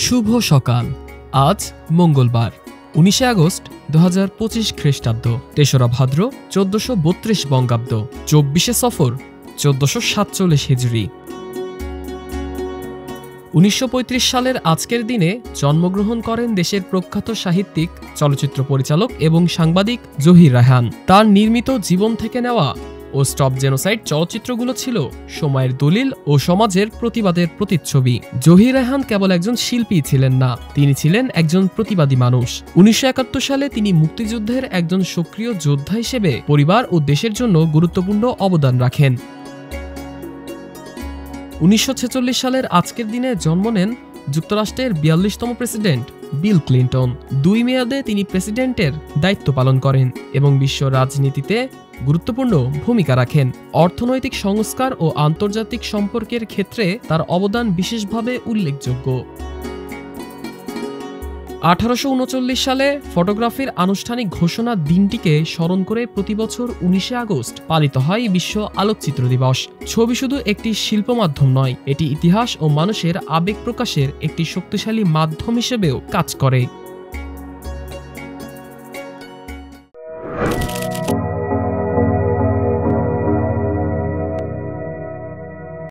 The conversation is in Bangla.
শুভ সকাল। আজ মঙ্গলবার ১৯ আগস্ট ২০২৫ খ্রিস্টাব্দ, ৩রা ভাদ্র ১৪৩২ বঙ্গাব্দ, ২৪শে সফর ১৪৪৭ হিজরি। ১৯৩৫ সালের আজকের দিনে জন্মগ্রহণ করেন দেশের প্রখ্যাত সাহিত্যিক, চলচ্চিত্র পরিচালক এবং সাংবাদিক জহির রায়হান। তার নির্মিত জীবন থেকে নেওয়া ও স্টপ জেনোসাইড চলচ্চিত্রগুলো ছিল সময়ের দলিল ও সমাজের প্রতিবাদের প্রতিচ্ছবি। জহির রায়হান কেবল একজন শিল্পী ছিলেন না, তিনি ছিলেন একজন প্রতিবাদী মানুষ। ১৯৭১ সালে তিনি মুক্তিযুদ্ধের একজন সক্রিয় যোদ্ধা হিসেবে পরিবার ও দেশের জন্য গুরুত্বপূর্ণ অবদান রাখেন। ১৯৪৬ সালের আজকের দিনে জন্ম নেন যুক্তরাষ্ট্রের ৪২তম প্রেসিডেন্ট বিল ক্লিন্টন। ২ মেয়াদে তিনি প্রেসিডেন্টের দায়িত্ব পালন করেন এবং বিশ্ব রাজনীতিতে গুরুত্বপূর্ণ ভূমিকা রাখেন। অর্থনৈতিক সংস্কার ও আন্তর্জাতিক সম্পর্কের ক্ষেত্রে তার অবদান বিশেষভাবে উল্লেখযোগ্য। ১৮৩৯ সালে ফটোগ্রাফির আনুষ্ঠানিক ঘোষণা দিনটিকে স্মরণ করে প্রতিবছর ১৯ আগস্ট পালিত হয় বিশ্ব আলোকচিত্র দিবস। ছবি শুধু একটি শিল্প মাধ্যম নয়, এটি ইতিহাস ও মানুষের আবেগ প্রকাশের একটি শক্তিশালী মাধ্যম হিসেবেও কাজ করে।